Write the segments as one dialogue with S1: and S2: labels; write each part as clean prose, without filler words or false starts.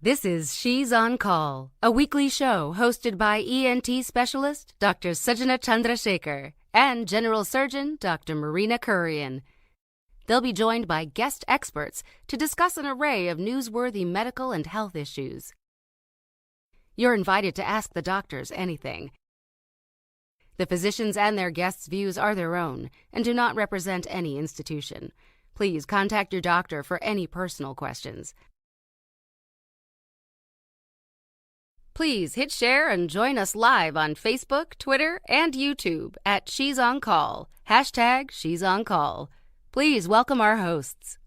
S1: This is She's on Call, a weekly show hosted by ENT specialist Dr. Sajana Chandrasekhar and General Surgeon Dr. Marina Kurian. They'll be joined by guest experts to discuss an array of newsworthy medical and health issues. You're invited to ask the doctors anything. The physicians and their guests' views are their own and do not represent any institution. Please contact your doctor for any personal questions. Please hit share and join us live on Facebook, Twitter, and YouTube at She's on Call, hashtag She's on Call. Please welcome our hosts.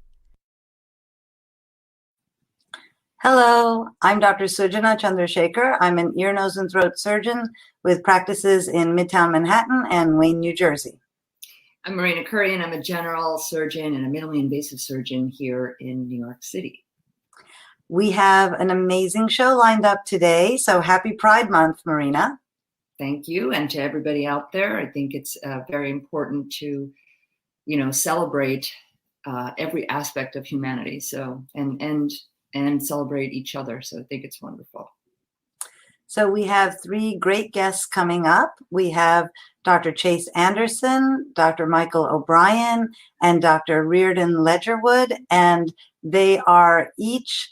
S2: Hello, I'm Dr. Sujana Chandrasekhar. I'm an ear, nose, and throat surgeon with practices in Midtown Manhattan and Wayne, New Jersey.
S3: I'm Marina Kurian. I'm a general surgeon and a minimally invasive surgeon here in New York City.
S2: We have an amazing show lined up today, so happy Pride Month, Marina.
S3: Thank you, and to everybody out there. I think it's very important to, celebrate every aspect of humanity. So and celebrate each other. So I think it's wonderful.
S2: So we have three great guests coming up. We have Dr. Chase Anderson, Dr. Michael O'Brien, and Dr. Reardon Ledgerwood, and they are each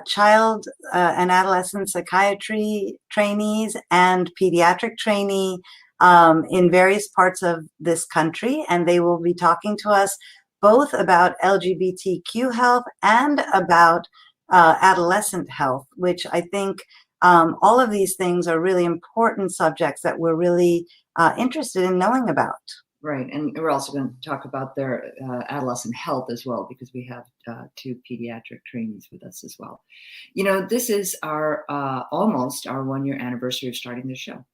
S2: child and adolescent psychiatry trainees and pediatric trainee in various parts of this country, and they will be talking to us both about LGBTQ health and about adolescent health, which I think all of these things are really important subjects that we're really interested in knowing about.
S3: Right, and we're also going to talk about their adolescent health as well, because we have two pediatric trainees with us as well. This is our almost our 1-year anniversary of starting the show.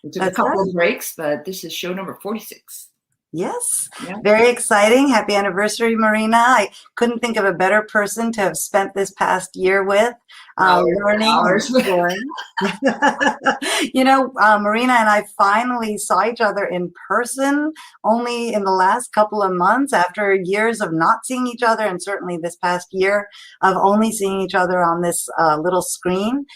S3: We took a couple of breaks, but this is show number 46.
S2: Yes,
S3: yeah.
S2: Very exciting. Happy anniversary, Marina. I couldn't think of a better person to have spent this past year with, learning and exploring. Marina and I finally saw each other in person only in the last couple of months after years of not seeing each other, and certainly this past year of only seeing each other on this little screen.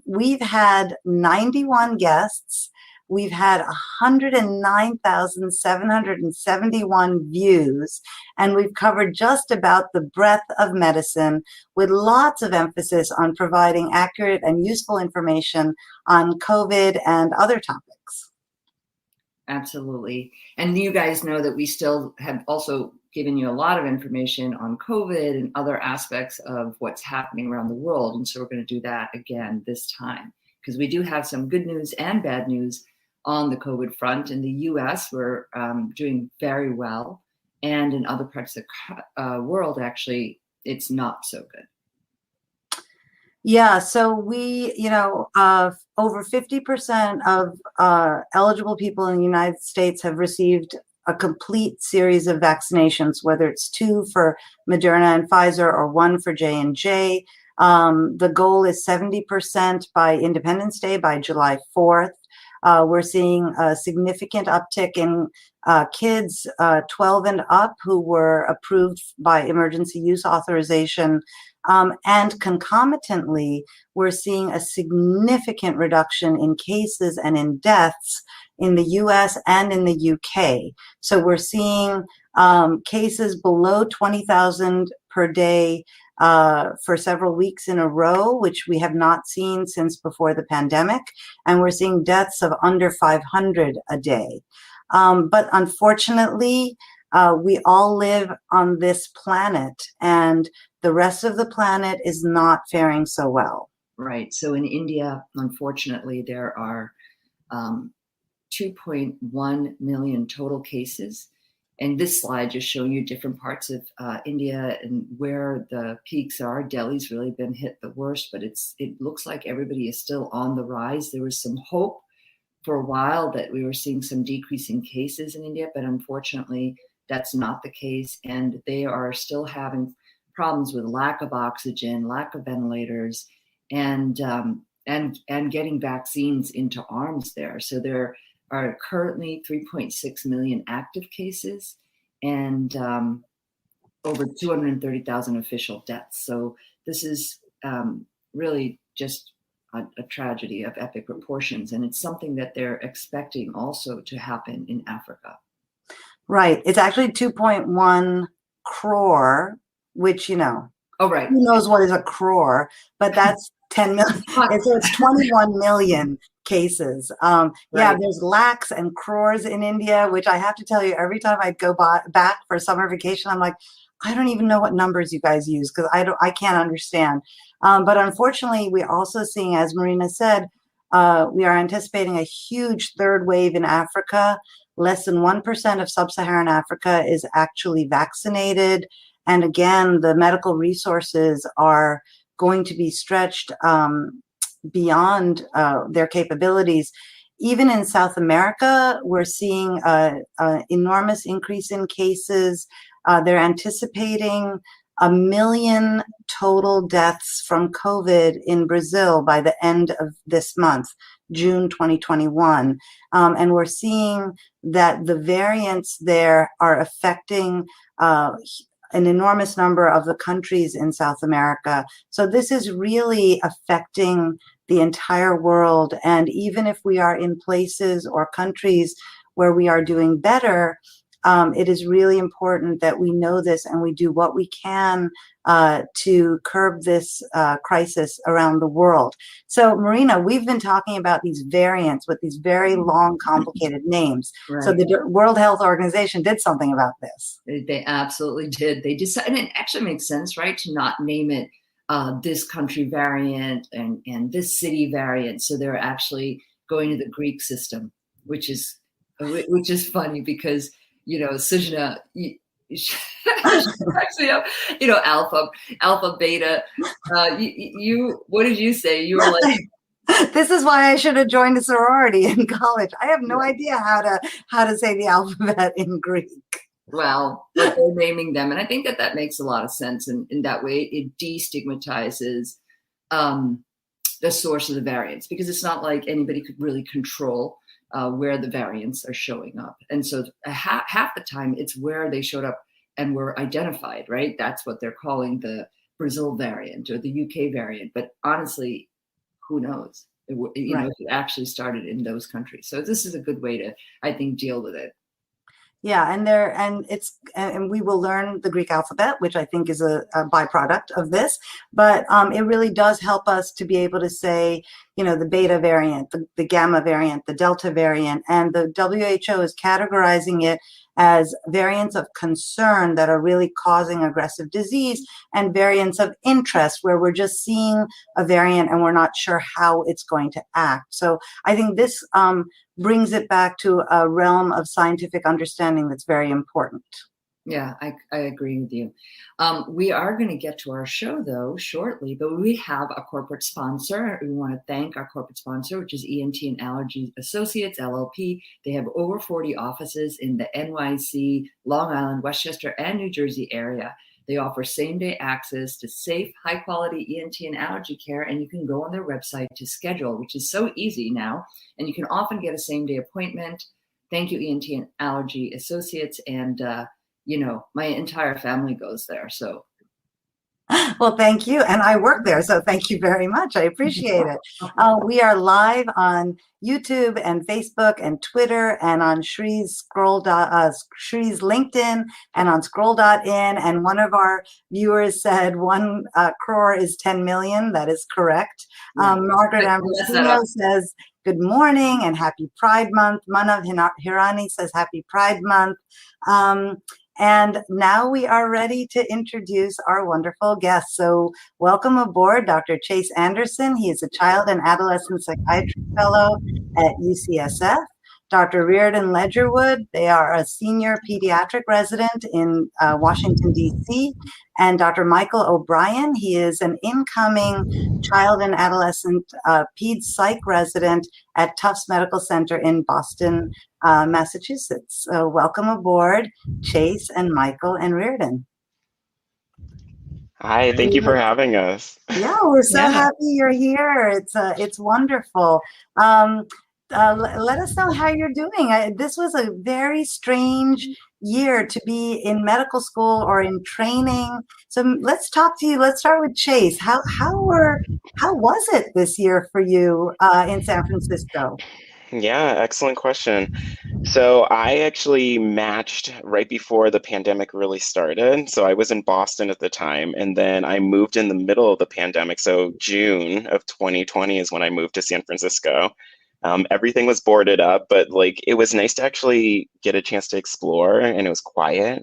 S2: We've had 91 guests. We've had 109,771 views, and we've covered just about the breadth of medicine with lots of emphasis on providing accurate and useful information on COVID and other topics.
S3: Absolutely. And you guys know that we still have also given you a lot of information on COVID and other aspects of what's happening around the world. And so we're going to do that again this time, because we do have some good news and bad news on the COVID front. In the US, we're doing very well. And in other parts of the world, actually, it's not so good.
S2: Yeah, so we, over 50% of eligible people in the United States have received a complete series of vaccinations, whether it's 2 for Moderna and Pfizer or 1 for J&J. The goal is 70% by Independence Day, by July 4th. We're seeing a significant uptick in kids 12 and up who were approved by emergency use authorization. And concomitantly, we're seeing a significant reduction in cases and in deaths in the US and in the UK. So we're seeing cases below 20,000 per day for several weeks in a row, which we have not seen since before the pandemic. And we're seeing deaths of under 500 a day. But unfortunately, we all live on this planet, and the rest of the planet is not faring so well.
S3: Right. So in India, unfortunately, there are 2.1 million total cases. And this slide just showing you different parts of India and where the peaks are. Delhi's really been hit the worst, but it looks like everybody is still on the rise. There was some hope for a while that we were seeing some decrease in cases in India, but unfortunately, that's not the case. And they are still having problems with lack of oxygen, lack of ventilators, and getting vaccines into arms there. So there are currently 3.6 million active cases and over 230,000 official deaths. So this is really just a tragedy of epic proportions. And it's something that they're expecting also to happen in Africa.
S2: Right. It's actually 2.1 crore, which,
S3: Oh, right.
S2: who knows what is a crore, but that's 10 million. So it's 21 million cases. Yeah,
S3: Right.
S2: there's lakhs and crores in India, which I have to tell you, every time I go back for summer vacation, I'm like, I don't even know what numbers you guys use because I can't understand. But unfortunately, we're also seeing, as Marina said, we are anticipating a huge third wave in Africa. Less than 1% of sub-Saharan Africa is actually vaccinated. And again, the medical resources are going to be stretched beyond their capabilities. Even in South America, we're seeing an enormous increase in cases. They're anticipating 1 million total deaths from COVID in Brazil by the end of this month, June 2021. And we're seeing that the variants there are affecting an enormous number of the countries in South America. So this is really affecting the entire world. And even if we are in places or countries where we are doing better, it is really important that we know this and we do what we can to curb this crisis around the world. So, Marina, we've been talking about these variants with these very long, complicated names. Right. So the World Health Organization did something about this.
S3: They absolutely did. They decided, and it actually makes sense, right, to not name it this country variant and this city variant. So they're actually going to the Greek system, which is funny because Sujana, actually, alpha, beta. You, what did you say? You were like,
S2: this is why I should have joined a sorority in college. I have no idea how to say the alphabet in Greek.
S3: Well, but they're naming them, and I think that makes a lot of sense. And in that way, it destigmatizes the source of the variants, because it's not like anybody could really control where the variants are showing up. And so half the time it's where they showed up and were identified, right? That's what they're calling the Brazil variant or the UK variant. But honestly, who knows? If it actually started in those countries. So this is a good way to, I think, deal with it.
S2: Yeah, and we will learn the Greek alphabet, which I think is a byproduct of this. But it really does help us to be able to say, the beta variant, the gamma variant, the delta variant, and the WHO is categorizing it as variants of concern that are really causing aggressive disease, and variants of interest where we're just seeing a variant and we're not sure how it's going to act. So I think this brings it back to a realm of scientific understanding that's very important.
S3: Yeah, I agree with you. We are going to get to our show, though, shortly, but we have a corporate sponsor. We want to thank our corporate sponsor, which is ENT and Allergy Associates, LLP. They have over 40 offices in the NYC, Long Island, Westchester, and New Jersey area. They offer same-day access to safe, high-quality ENT and allergy care, and you can go on their website to schedule, which is so easy now, and you can often get a same-day appointment. Thank you, ENT and Allergy Associates, and my entire family goes there. So,
S2: well, thank you. And I work there, so thank you very much. I appreciate it. We are live on YouTube and Facebook and Twitter and on Shree's LinkedIn and on Scroll.in. And one of our viewers said 1 crore is 10 million. That is correct. Margaret Ambrosino says, good morning and happy Pride Month. Manav Hirani says happy Pride Month. And now we are ready to introduce our wonderful guest. So welcome aboard Dr. Chase Anderson. He is a child and adolescent psychiatry fellow at UCSF. Dr. Reardon Ledgerwood, they are a senior pediatric resident in Washington, D.C. And Dr. Michael O'Brien, he is an incoming child and adolescent ped psych resident at Tufts Medical Center in Boston, Massachusetts. So welcome aboard, Chase and Michael and Reardon.
S4: Hi, thank you for having us.
S2: Yeah, we're so happy you're here. It's wonderful. Let us know how you're doing. This was a very strange year to be in medical school or in training. So let's talk to you. Let's start with Chase. How was it this year for you in San Francisco?
S4: Yeah, excellent question. So I actually matched right before the pandemic really started. So I was in Boston at the time, and then I moved in the middle of the pandemic. So June of 2020 is when I moved to San Francisco. Everything was boarded up, but like it was nice to actually get a chance to explore, and it was quiet.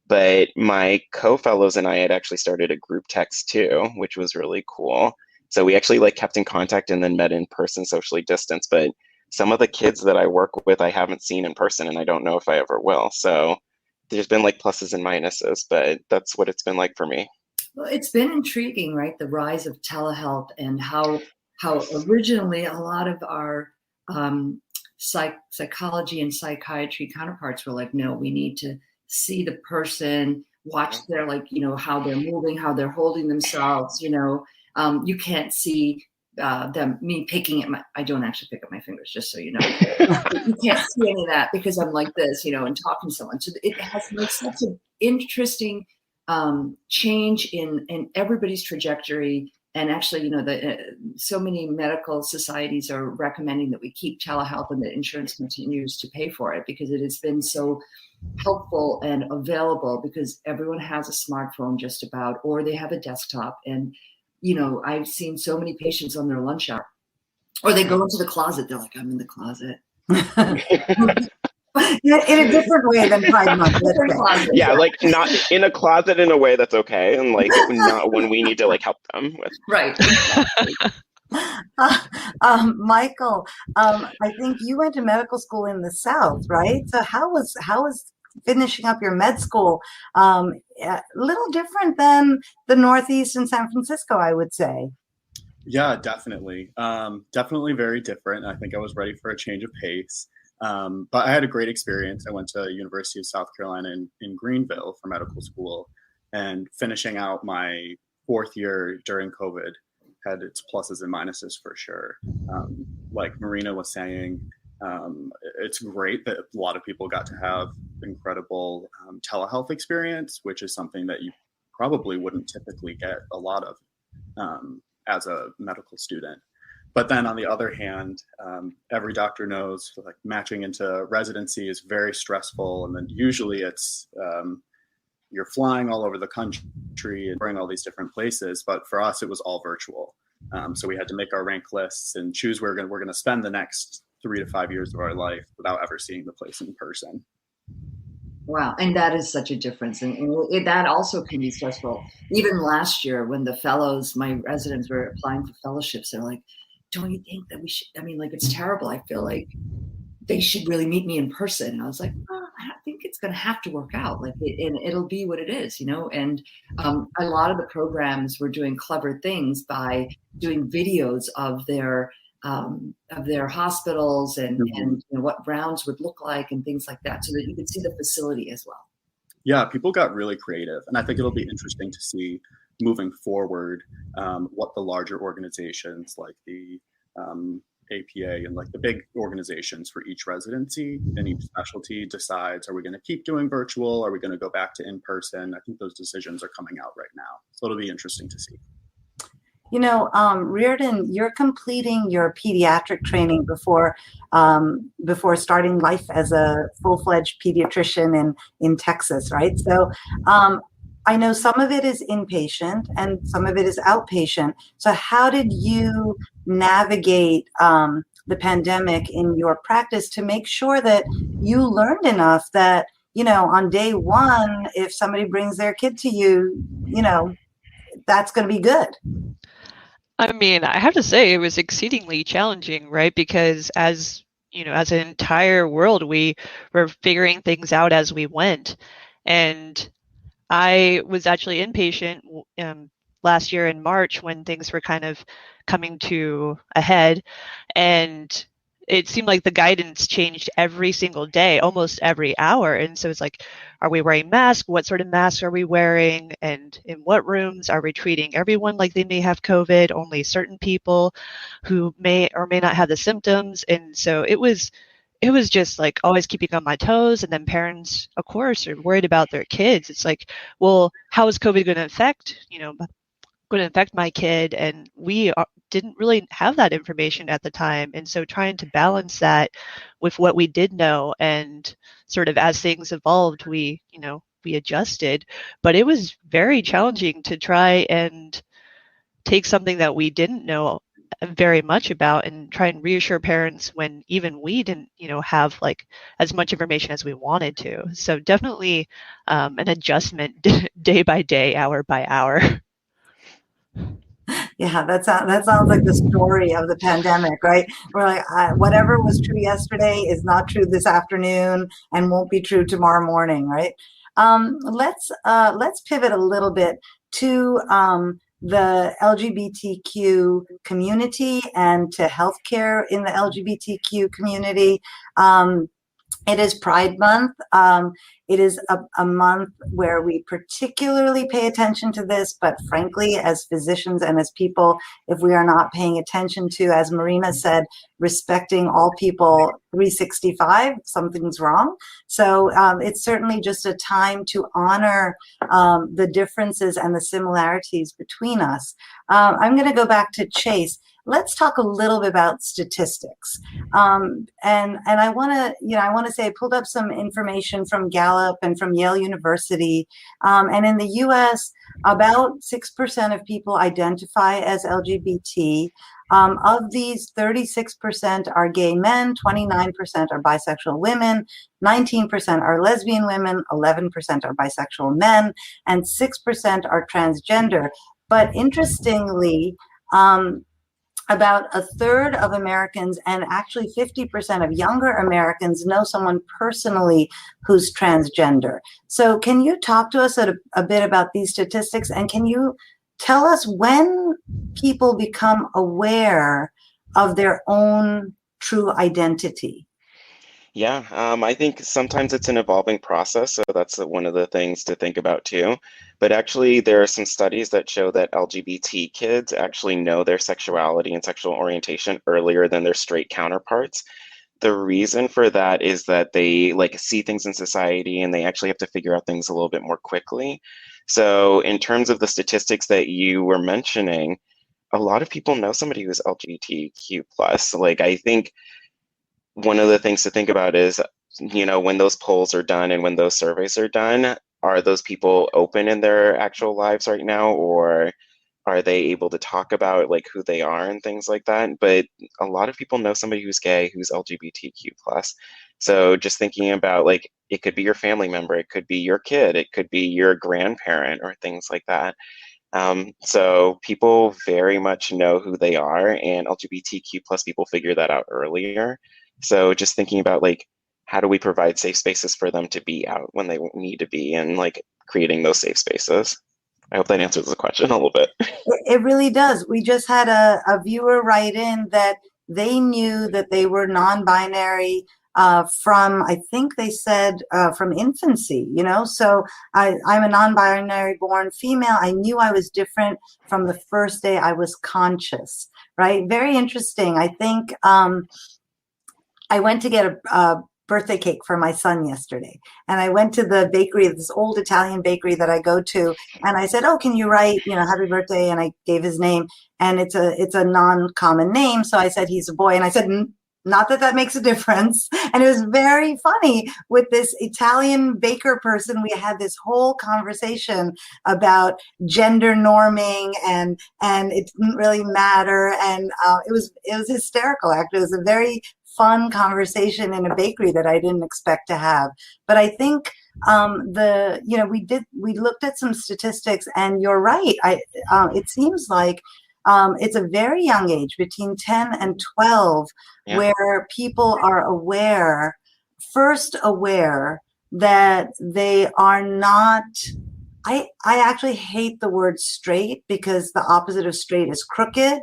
S4: But my co-fellows and I had actually started a group text too, which was really cool. So we actually like kept in contact and then met in person, socially distanced. But some of the kids that I work with, I haven't seen in person, and I don't know if I ever will. So there's been like pluses and minuses, but that's what it's been like for me.
S3: Well, it's been intriguing, right? The rise of telehealth and how originally a lot of our psychology and psychiatry counterparts were like, no, we need to see the person, watch their how they're moving, how they're holding themselves. You can't see me picking at I don't actually pick up my fingers, just so you know. You can't see any of that because I'm like this, and talking to someone. So it has made such an interesting change in everybody's trajectory. And actually, so many medical societies are recommending that we keep telehealth and that insurance continues to pay for it because it has been so helpful and available because everyone has a smartphone just about, or they have a desktop. And, I've seen so many patients on their lunch hour, or they go into the closet. They're like, I'm in the closet.
S2: In a different way than Pride Month.
S4: Yeah, like not in a closet in a way that's okay, and like not when we need to like help them with.
S3: Right.
S2: Michael, I think you went to medical school in the South, right? So how was finishing up your med school a little different than the Northeast and San Francisco, I would say?
S5: Yeah, definitely. Definitely very different. I think I was ready for a change of pace. But I had a great experience. I went to University of South Carolina in Greenville for medical school, and finishing out my fourth year during COVID had its pluses and minuses for sure. Like Marina was saying, it's great that a lot of people got to have incredible telehealth experience, which is something that you probably wouldn't typically get a lot of as a medical student. But then on the other hand, every doctor knows like matching into residency is very stressful. And then usually it's you're flying all over the country and going all these different places. But for us, it was all virtual. So we had to make our rank lists and choose where we're going to spend the next 3 to 5 years of our life without ever seeing the place in person.
S3: Wow. And that is such a difference. And that also can be stressful. Even last year when the fellows, my residents were applying for fellowships, they're like, don't you think that we should, it's terrible. I feel like they should really meet me in person. And I was like, well, I think it's going to have to work out. And it'll be what it is, And a lot of the programs were doing clever things by doing videos of their hospitals and what rounds would look like and things like that, so that you could see the facility as well.
S5: Yeah, people got really creative, and I think it'll be interesting to see moving forward what the larger organizations like the APA and like the big organizations for each residency and each specialty decides, are we going to keep doing virtual? Are we going to go back to in-person? I think those decisions are coming out right now. So it'll be interesting to see.
S2: Reardon, you're completing your pediatric training before starting life as a full-fledged pediatrician in Texas, right? So I know some of it is inpatient and some of it is outpatient. So how did you navigate the pandemic in your practice to make sure that you learned enough that, on day one, if somebody brings their kid to you, that's going to be good?
S6: I have to say it was exceedingly challenging, right? Because as an entire world, we were figuring things out as we went. And I was actually inpatient last year in March when things were kind of coming to a head. And it seemed like the guidance changed every single day, almost every hour. And so it's like, are we wearing masks? What sort of masks are we wearing? And in what rooms are we treating everyone like they may have COVID, only certain people who may or may not have the symptoms? And so it was it was just like always keeping on my toes. And then parents, of course, are worried about their kids. It's like, well, how is COVID going to affect, going to affect my kid? And we didn't really have that information at the time. And so trying to balance that with what we did know, and sort of as things evolved, we adjusted. But it was very challenging to try and take something that we didn't know very much about and try and reassure parents when even we didn't, have like as much information as we wanted to. So definitely an adjustment day by day, hour by hour.
S2: Yeah, that sounds like the story of the pandemic, right? We're like, whatever was true yesterday is not true this afternoon and won't be true tomorrow morning, right? Let's pivot a little bit to the LGBTQ community and to healthcare in the LGBTQ community. It is Pride Month. It is a month where we particularly pay attention to this, but frankly, as physicians and as people, if we are not paying attention to, as Marina said, respecting all people 365, something's wrong. So it's certainly just a time to honor the differences and the similarities between us. I'm going to go back to Chase. Let's talk a little bit about statistics. And I want to say I pulled up some information from Gallup and from Yale University. And in the U.S., about 6% of people identify as LGBT. Of these, 36% are gay men, 29% are bisexual women, 19% are lesbian women, 11% are bisexual men, and 6% are transgender. But interestingly, about a third of Americans and actually 50% of younger Americans know someone personally who's transgender. So can you talk to us a bit about these statistics, and can you tell us when people become aware of their own true identity?
S4: Yeah, I think sometimes it's an evolving process, so that's one of the things to think about too. But actually, there are some studies that show that LGBT kids actually know their sexuality and sexual orientation earlier than their straight counterparts. The reason for that is that they like see things in society and they actually have to figure out things a little bit more quickly. So in terms of the statistics that you were mentioning, a lot of people know somebody who's LGBTQ plus. Like I think one of the things to think about is, when those polls are done and when those surveys are done, are those people open in their actual lives right now, or are they able to talk about like who they are and things like that? But a lot of people know somebody who's gay, who's LGBTQ plus. So just thinking about like, it could be your family member, it could be your kid, it could be your grandparent or things like that. So people very much know who they are, and LGBTQ plus people figure that out earlier. So just thinking about like, how do we provide safe spaces for them to be out when they need to be, and like creating those safe spaces. I hope that answers the question a little bit.
S2: It really does. We just had a viewer write in that they knew that they were non-binary from, I think they said, from infancy, So I'm a non-binary born female. I knew I was different from the first day I was conscious, right? Very interesting. I think I went to get a birthday cake for my son yesterday, and I went to the bakery, this old Italian bakery that I go to, and I said, "Oh, can you write, happy birthday?" And I gave his name, and it's a non-common name, so I said he's a boy, and I said, not that makes a difference. And it was very funny with this Italian baker person. We had this whole conversation about gender norming, and it didn't really matter, and it was hysterical. Actually, it was a very fun conversation in a bakery that I didn't expect to have. But I think we looked at some statistics, and you're right. It seems like it's a very young age, between 10 and 12, yeah, where people are first aware that they are not, I actually hate the word straight, because the opposite of straight is crooked.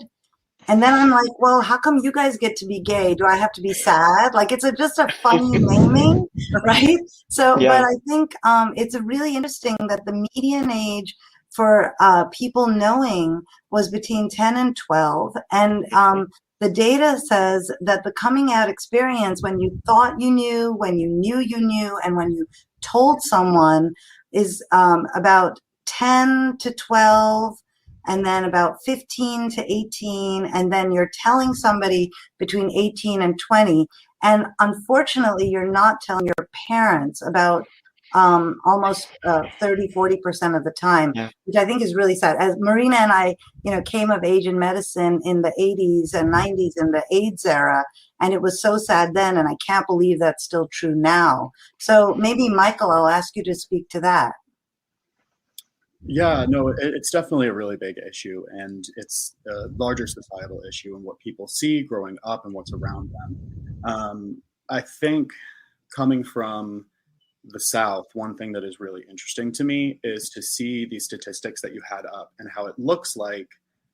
S2: And then I'm like, well, how come you guys get to be gay? Do I have to be sad? Like, it's just a funny naming, right? So, yeah. But I think it's really interesting that the median age for people knowing was between 10 and 12. And the data says that the coming out experience, when you thought you knew, when you knew you knew, and when you told someone, is about 10 to 12, and then about 15 to 18, and then you're telling somebody between 18 and 20. And unfortunately, you're not telling your parents about almost 30-40% of the time,
S4: Yeah.
S2: which I think is really sad. As Marina and I, came of age in medicine in the 80s and 90s in the AIDS era, and it was so sad then, and I can't believe that's still true now. So maybe, Michael, I'll ask you to speak to that.
S5: Yeah, no, it's definitely a really big issue, and it's a larger societal issue and what people see growing up and what's around them. I think coming from the South, one thing that is really interesting to me is to see these statistics that you had up and how it looks like,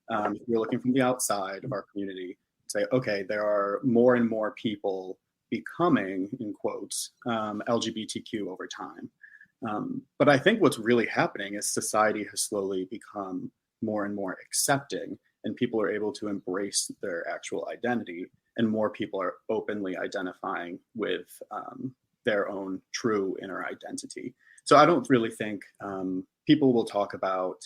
S5: if you're looking from the outside of our community, say, okay, there are more and more people becoming, in quotes, LGBTQ over time. But I think what's really happening is society has slowly become more and more accepting, and people are able to embrace their actual identity, and more people are openly identifying with their own true inner identity. So I don't really think people will talk about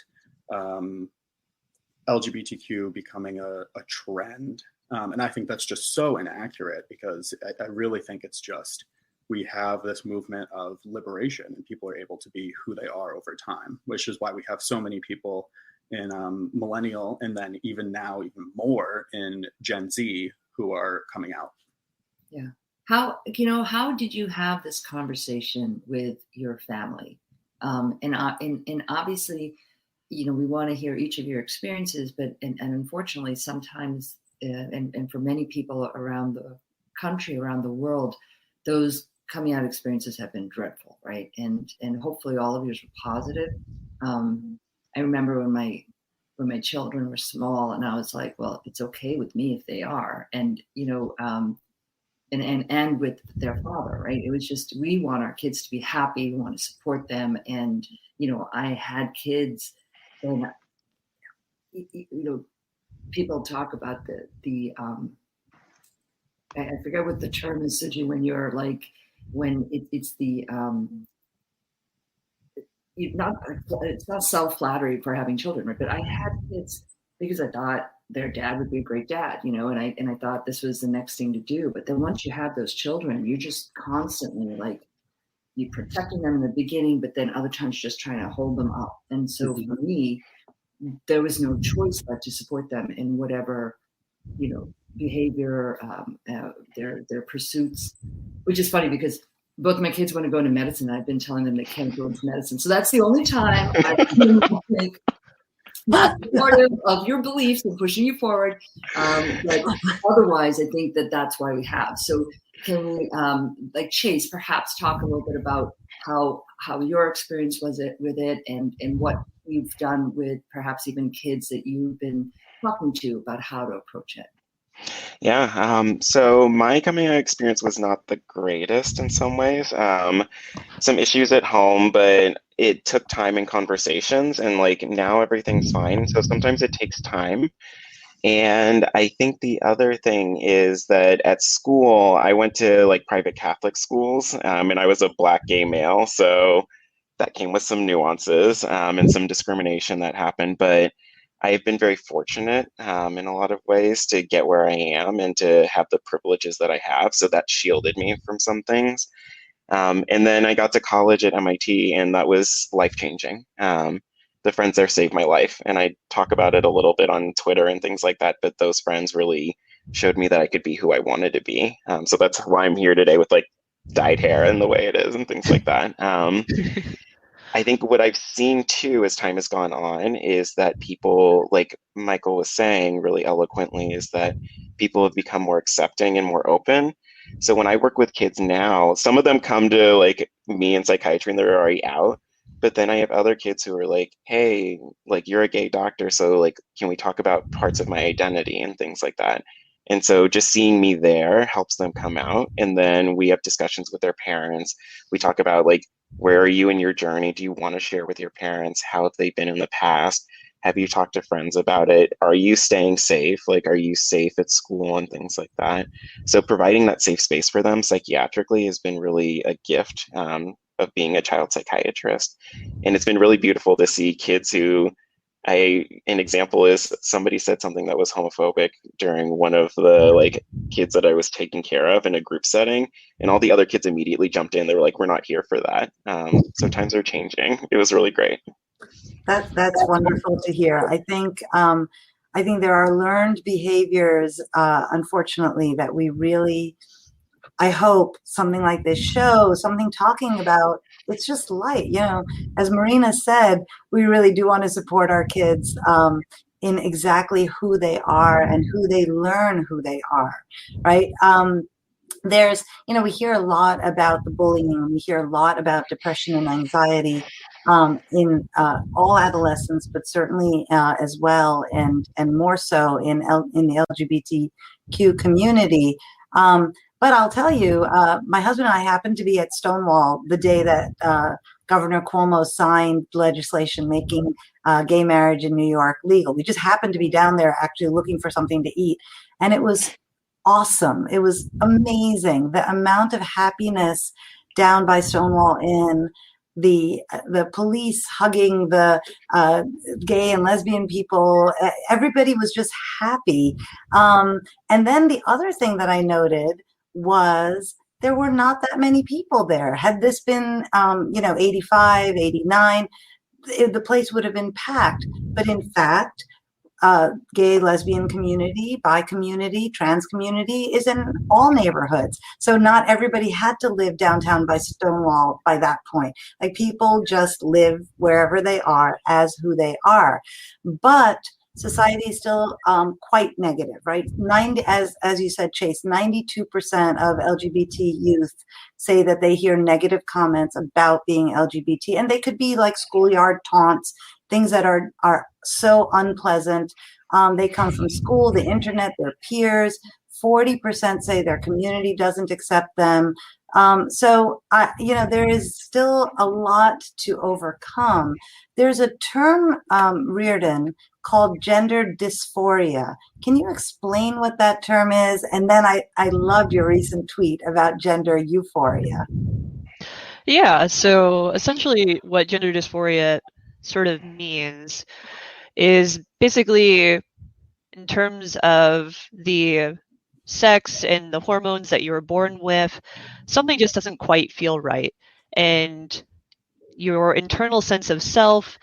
S5: LGBTQ becoming a trend. And I think that's just so inaccurate, because I really think it's just, we have this movement of liberation and people are able to be who they are over time, which is why we have so many people in millennial, and then even now, even more in Gen Z, who are coming out.
S3: Yeah. How did you have this conversation with your family? And obviously, we want to hear each of your experiences, but unfortunately, sometimes, and for many people around the country, around the world, those coming out experiences have been dreadful, right? And hopefully all of yours were positive. I remember when my children were small, and I was like, well, it's okay with me if they are, and and with their father, right? It was just, we want our kids to be happy, we want to support them, and I had kids, and people talk about the I forget what the term is, Suji, when you're like, when it's the it's not self-flattery for having children, right? But I had kids because I thought their dad would be a great dad, and I thought this was the next thing to do. But then once you have those children, you're just constantly like, you're protecting them in the beginning, but then other times just trying to hold them up. And so for me, there was no choice but to support them in whatever, behavior, their pursuits, which is funny because both my kids want to go into medicine. I've been telling them they can't go into medicine. So that's the only time I've been not supportive of your beliefs and pushing you forward. But otherwise, I think that's why we have. So can we, like Chase, perhaps talk a little bit about how your experience was with it, and what you've done with perhaps even kids that you've been talking to about how to approach it?
S4: Yeah, so my coming out experience was not the greatest in some ways. Some issues at home, but it took time and conversations, and like now everything's fine. So sometimes it takes time. And I think the other thing is that at school, I went to like private Catholic schools, and I was a Black gay male. So that came with some nuances and some discrimination that happened. But I've been very fortunate in a lot of ways to get where I am and to have the privileges that I have. So that shielded me from some things. And then I got to college at MIT, and that was life-changing. The friends there saved my life, and I talk about it a little bit on Twitter and things like that, but those friends really showed me that I could be who I wanted to be. So that's why I'm here today with like dyed hair and the way it is and things like that. I think what I've seen too as time has gone on is that people, like Michael was saying really eloquently, is that people have become more accepting and more open. So when I work with kids now, some of them come to like me in psychiatry and they're already out. But then I have other kids who are like, hey, like you're a gay doctor, so like can we talk about parts of my identity and things like that? And so just seeing me there helps them come out. And then we have discussions with their parents. We talk about like, where are you in your journey? Do you want to share with your parents? How have they been in the past? Have you talked to friends about it? Are you staying safe? Like, are you safe at school and things like that? So providing that safe space for them psychiatrically has been really a gift, of being a child psychiatrist. And it's been really beautiful to see kids who an example is somebody said something that was homophobic during one of the like kids that I was taking care of in a group setting, and all the other kids immediately jumped in. They were like, "We're not here for that." So times are changing. It was really great.
S2: That's wonderful to hear. I think there are learned behaviors, unfortunately, that we really, I hope something like this show, something talking about, it's just light. As Marina said, we really do want to support our kids in exactly who they are and who they learn who they are, right? We hear a lot about the bullying. We hear a lot about depression and anxiety in all adolescents, but certainly as well, and more so in the LGBTQ community. But I'll tell you, my husband and I happened to be at Stonewall the day that Governor Cuomo signed legislation making gay marriage in New York legal. We just happened to be down there actually looking for something to eat. And it was awesome. It was amazing. The amount of happiness down by Stonewall Inn, the police hugging the gay and lesbian people, everybody was just happy. And then the other thing that I noted was there were not that many people there. Had this been, 85, 89, the place would have been packed. But in fact, gay, lesbian community, bi community, trans community is in all neighborhoods. So not everybody had to live downtown by Stonewall by that point. Like, people just live wherever they are as who they are. But society is still quite negative, right? As you said, Chase, 92% of LGBT youth say that they hear negative comments about being LGBT, and they could be like schoolyard taunts, things that are so unpleasant. They come from school, the internet, their peers. 40% say their community doesn't accept them. There is still a lot to overcome. There's a term, Reardon, called gender dysphoria. Can you explain what that term is? And then I loved your recent tweet about gender euphoria.
S6: Yeah, so essentially what gender dysphoria sort of means is basically in terms of the sex and the hormones that you were born with, something just doesn't quite feel right. And your internal sense of self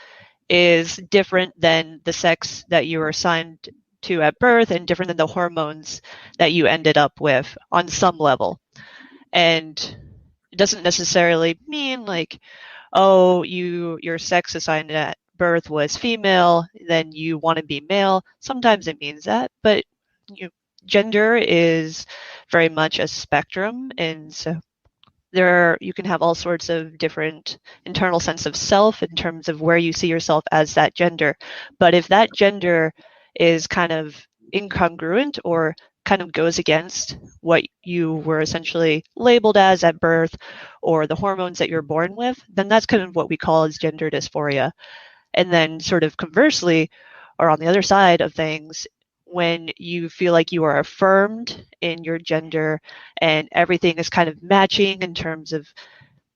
S6: is different than the sex that you were assigned to at birth and different than the hormones that you ended up with on some level. And it doesn't necessarily mean like, oh, your sex assigned at birth was female, then you want to be male. Sometimes it means that, but gender is very much a spectrum, and so you can have all sorts of different internal sense of self in terms of where you see yourself as that gender. But if that gender is kind of incongruent or kind of goes against what you were essentially labeled as at birth or the hormones that you're born with, then that's kind of what we call as gender dysphoria. And then sort of conversely, or on the other side of things, when you feel like you are affirmed in your gender and everything is kind of matching in terms of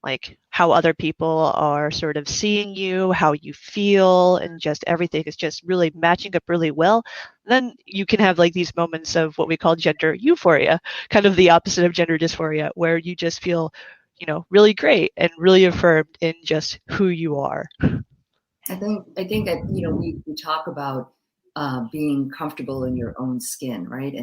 S6: like how other people are sort of seeing you, how you feel, and just everything is just really matching up really well, then you can have like these moments of what we call gender euphoria, kind of the opposite of gender dysphoria, where you just feel, really great and really affirmed in just who you are.
S3: I think that we talk about being comfortable in your own skin, right?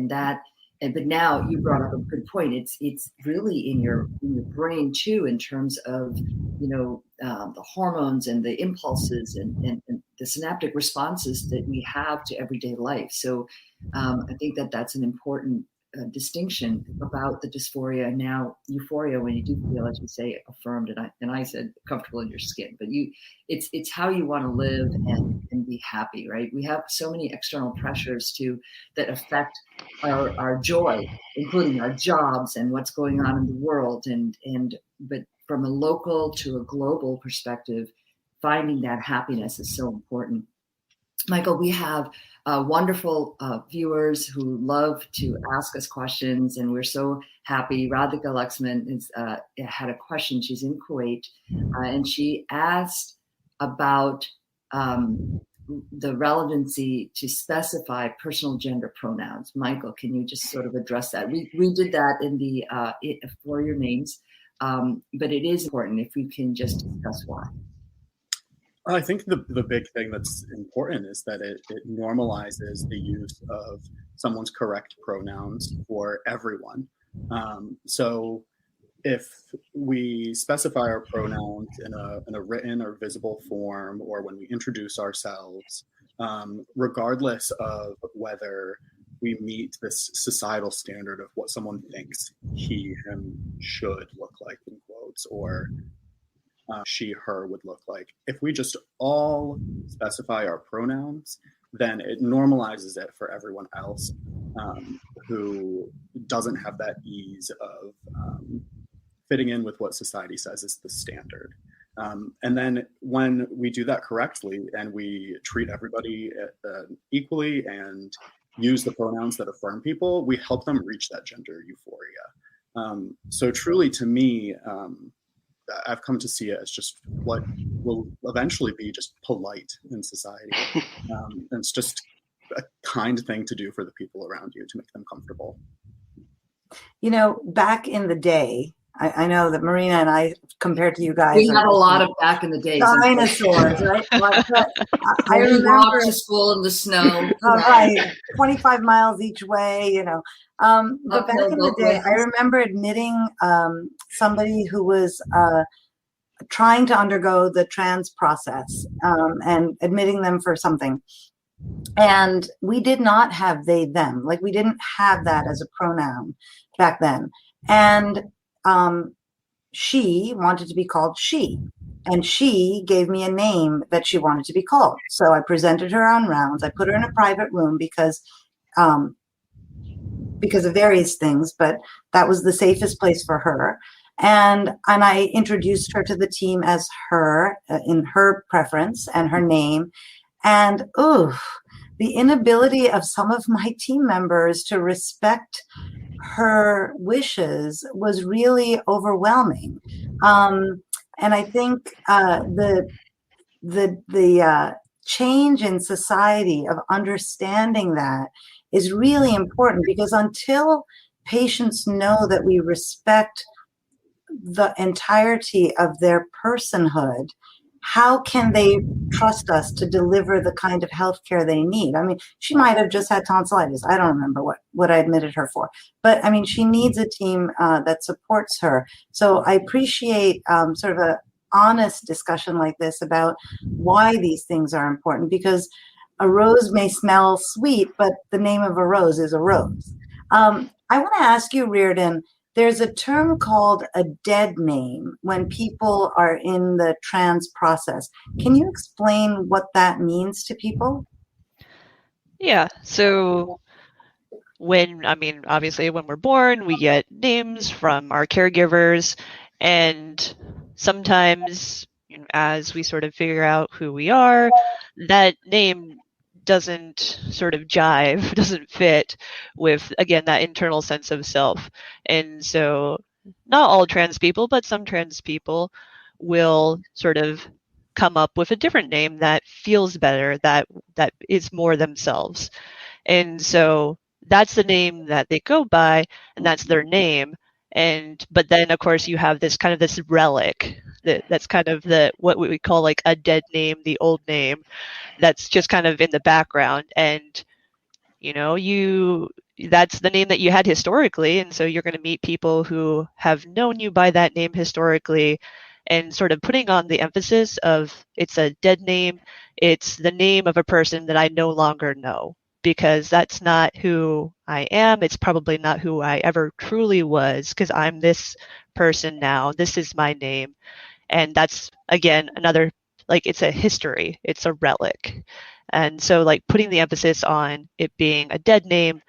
S3: But now you brought up a good point. It's really in your brain too, in terms of the hormones and the impulses and the synaptic responses that we have to everyday life. So I think that that's an important distinction about the dysphoria and now euphoria, when you do feel, as you say, affirmed, and I said comfortable in your skin, but it's how you want to live and be happy, right? We have so many external pressures that affect our joy, including our jobs and what's going on in the world, but from a local to a global perspective, finding that happiness is so important. Michael, we have wonderful viewers who love to ask us questions, and we're so happy. Radhika Luxman had a question. She's in Kuwait, and she asked about the relevancy to specify personal gender pronouns. Michael, can you just sort of address that? We did that in the for your names, but it is important if we can just discuss why.
S5: I think the big thing that's important is that it normalizes the use of someone's correct pronouns for everyone. So if we specify our pronouns in a written or visible form, or when we introduce ourselves, regardless of whether we meet this societal standard of what someone thinks he, him should look like in quotes, or she, her would look like. If we just all specify our pronouns, then it normalizes it for everyone else who doesn't have that ease of fitting in with what society says is the standard. And then when we do that correctly and we treat everybody equally and use the pronouns that affirm people, we help them reach that gender euphoria. So truly, to me, I've come to see it as just what will eventually be just polite in society. And it's just a kind thing to do for the people around you to make them comfortable.
S2: You know, back in the day, I know that Marina and I, compared to you guys,
S3: we had a lot of back in the days.
S2: Dinosaurs, right?
S3: I remember walked to school in the snow.
S2: Right, 25 miles each way, you know. But back in the day, I remember admitting somebody who was trying to undergo the trans process and admitting them for something. And we did not have they, them. Like, we didn't have that as a pronoun back then. And she wanted to be called she. And she gave me a name that she wanted to be called. So I presented her on rounds. I put her in a private room because of various things, but that was the safest place for her. And I introduced her to the team as her, in her preference and her name. And the inability of some of my team members to respect her wishes was really overwhelming. And I think the change in society of understanding that is really important, because until patients know that we respect the entirety of their personhood, how can they trust us to deliver the kind of healthcare they need? I mean, she might have just had tonsillitis. I don't remember what I admitted her for. But I mean, she needs a team that supports her. So I appreciate sort of an honest discussion like this about why these things are important, because a rose may smell sweet, but the name of a rose is a rose. I want to ask you, Reardon, there's a term called a dead name when people are in the trans process. Can you explain what that means to people?
S6: Yeah, so obviously when we're born, we get names from our caregivers, and sometimes as we sort of figure out who we are, that name doesn't sort of jive, doesn't fit with, again, that internal sense of self. And so not all trans people, but some trans people will sort of come up with a different name that feels better, that is more themselves. And so that's the name that they go by, and that's their name. But then, of course, you have this kind of this relic that's kind of what we call like a dead name, the old name, that's just kind of in the background. And that's the name that you had historically, and so you're going to meet people who have known you by that name historically, and sort of putting on the emphasis of it's a dead name, it's the name of a person that I no longer know, because that's not who I am. It's probably not who I ever truly was, because I'm this person now. This is my name. And that's, again, another, like, it's a history. It's a relic. And so, like, putting the emphasis on it being a dead name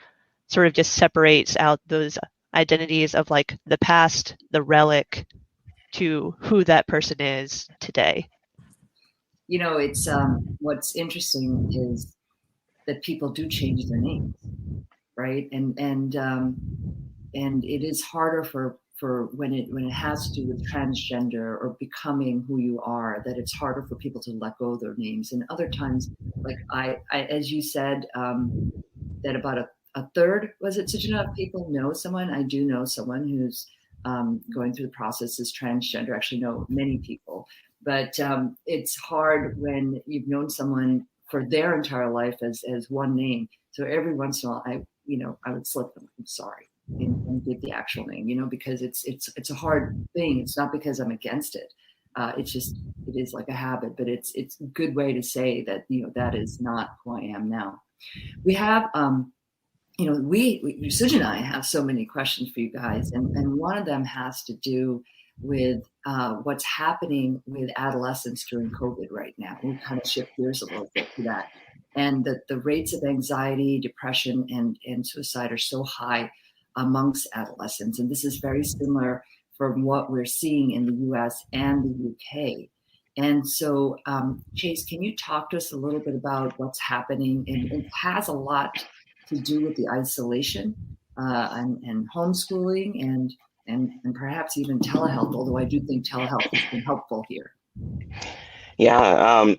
S6: sort of just separates out those identities of, like, the past, the relic, to who that person is today.
S3: It's what's interesting is that people do change their names, right? And it is harder for when it has to do with transgender or becoming who you are, that it's harder for people to let go of their names. And other times, like I as you said, that about a third, was it, such enough people know someone. I do know someone who's going through the process as transgender. Actually know many people, but it's hard when you've known someone for their entire life as one name. So every once in a while, I would slip them, I'm sorry, and give the actual name, because it's a hard thing. It's not because I'm against it. It's just, it is like a habit, but it's a good way to say that, that is not who I am now. We have, Suj and I have so many questions for you guys, and one of them has to do with what's happening with adolescents during COVID right now. We'll kind of shift gears a little bit to that. And the rates of anxiety, depression, and suicide are so high amongst adolescents. And this is very similar from what we're seeing in the US and the UK. And so, Chase, can you talk to us a little bit about what's happening? And it has a lot to do with the isolation and homeschooling and perhaps even telehealth, although I do think telehealth has been helpful here.
S4: Yeah.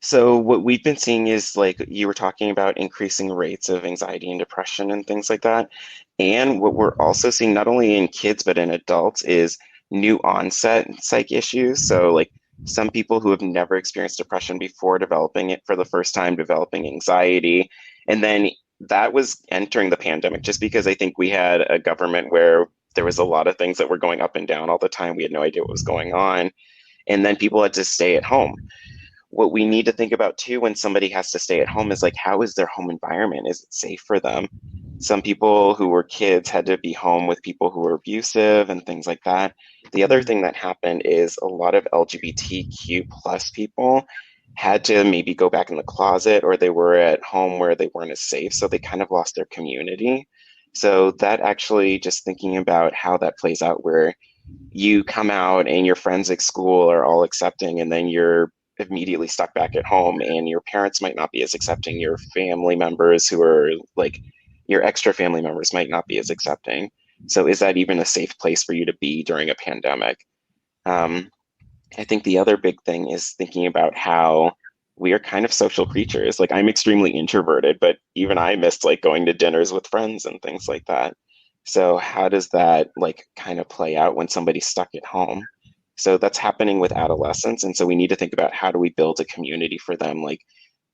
S4: So what we've been seeing is, like you were talking about, increasing rates of anxiety and depression and things like that. And what we're also seeing, not only in kids, but in adults, is new onset psych issues. So like some people who have never experienced depression before developing it for the first time, developing anxiety. And then that was entering the pandemic, just because I think we had a government where there was a lot of things that were going up and down all the time. We had no idea what was going on. And then people had to stay at home. What we need to think about too when somebody has to stay at home is, like, how is their home environment? Is it safe for them? Some people who were kids had to be home with people who were abusive and things like that. The other thing that happened is a lot of LGBTQ plus people had to maybe go back in the closet, or they were at home where they weren't as safe, so they kind of lost their community. So that actually, just thinking about how that plays out, where you come out and your friends at school are all accepting, and then you're immediately stuck back at home, and your parents might not be as accepting, your family members who are like your extra family members might not be as accepting. So is that even a safe place for you to be during a pandemic? I think the other big thing is thinking about how we are kind of social creatures. Like, I'm extremely introverted, but even I missed like going to dinners with friends and things like that. So how does that like kind of play out when somebody's stuck at home? So that's happening with adolescents. And so we need to think about, how do we build a community for them? Like,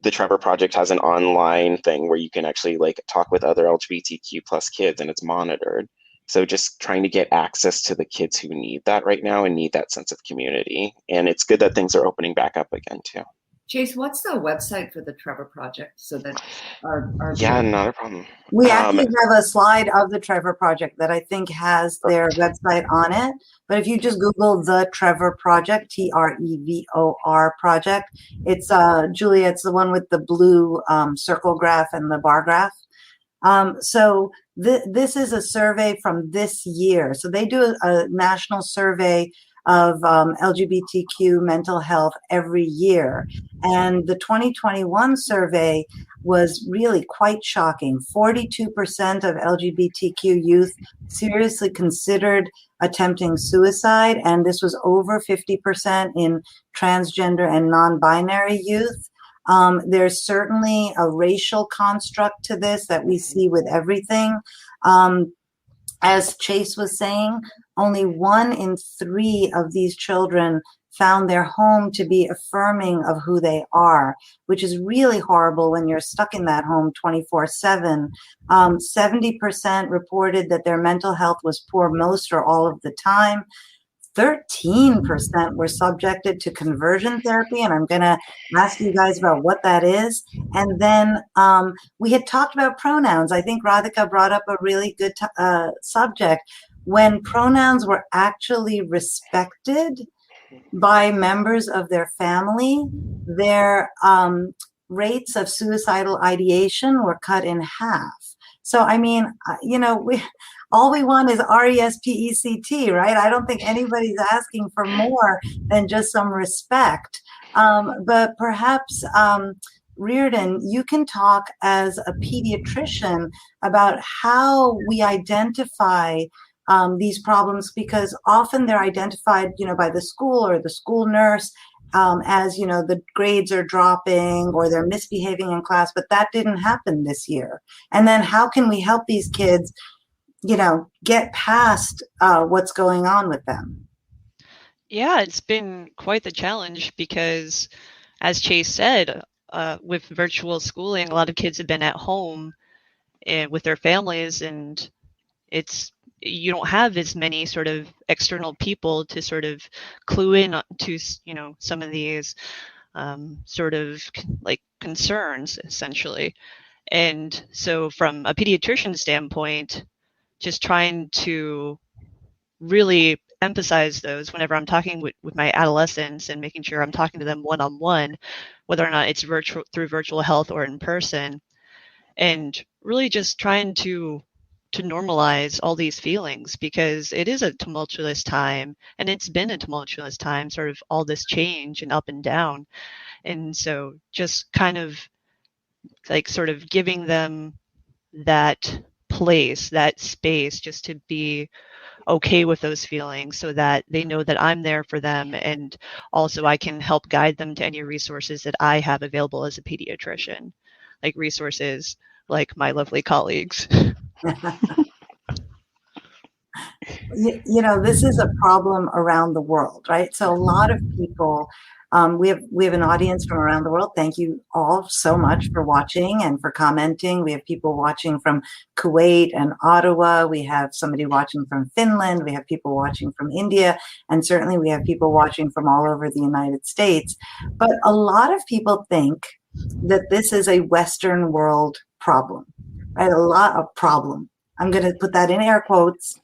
S4: the Trevor Project has an online thing where you can actually like talk with other LGBTQ plus kids, and it's monitored. So just trying to get access to the kids who need that right now and need that sense of community. And it's good that things are opening back up again too.
S3: Chase, what's the website for the Trevor Project, so that our
S4: Yeah, not a problem.
S2: We actually have a slide of the Trevor Project that I think has their website on it. But if you just Google the Trevor Project, TREVOR Project, it's Julia, it's the one with the blue circle graph and the bar graph. So this is a survey from this year. So they do a national survey of LGBTQ mental health every year. And the 2021 survey was really quite shocking. 42% of LGBTQ youth seriously considered attempting suicide, and this was over 50% in transgender and non-binary youth. There's certainly a racial construct to this that we see with everything. As Chase was saying, only 1 in 3 of these children found their home to be affirming of who they are, which is really horrible when you're stuck in that home 24/7. 70% reported that their mental health was poor most or all of the time. 13% were subjected to conversion therapy, and I'm going to ask you guys about what that is. And then we had talked about pronouns. I think Radhika brought up a really good subject. When pronouns were actually respected by members of their family, their rates of suicidal ideation were cut in half. So, I mean, all we want is RESPECT, right? I don't think anybody's asking for more than just some respect. But perhaps, Reardon, you can talk as a pediatrician about how we identify these problems, because often they're identified, by the school or the school nurse, as, the grades are dropping or they're misbehaving in class, but that didn't happen this year. And then how can we help these kids, get past what's going on with them?
S6: Yeah, it's been quite the challenge because, as Chase said, with virtual schooling, a lot of kids have been at home with their families, and you don't have as many sort of external people to sort of clue in to, some of these sort of like concerns, essentially. And so from a pediatrician standpoint, just trying to really emphasize those whenever I'm talking with my adolescents, and making sure I'm talking to them one-on-one, whether or not it's through virtual health or in person, and really just trying to normalize all these feelings, because it is a tumultuous time, and it's been a tumultuous time, sort of all this change and up and down. And so just kind of like sort of giving them that place, that space, just to be okay with those feelings, so that they know that I'm there for them, and also I can help guide them to any resources that I have available as a pediatrician, like resources like my lovely colleagues.
S2: This is a problem around the world, right? So a lot of people, we have an audience from around the world. Thank you all so much for watching and for commenting. We have people watching from Kuwait and Ottawa. We have somebody watching from Finland. We have people watching from India. And certainly we have people watching from all over the United States. But a lot of people think that this is a Western world problem, right? A lot of problem. I'm going to put that in air quotes.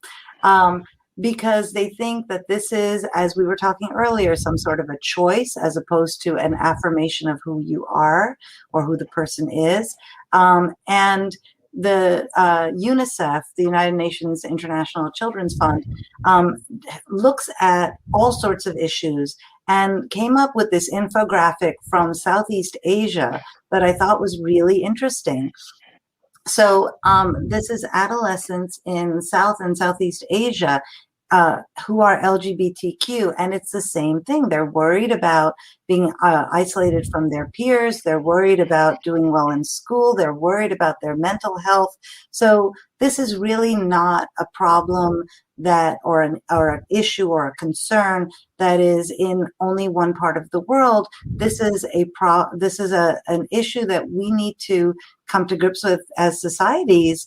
S2: Because they think that this is, as we were talking earlier, some sort of a choice as opposed to an affirmation of who you are or who the person is. And the UNICEF, the United Nations International Children's Fund, looks at all sorts of issues and came up with this infographic from Southeast Asia that I thought was really interesting. So this is adolescents in South and Southeast Asia who are LGBTQ, and it's the same thing. They're worried about being isolated from their peers. They're worried about doing well in school. They're worried about their mental health. So this is really not a problem or an issue or a concern that is in only one part of the world. This is an issue that we need to come to grips with as societies,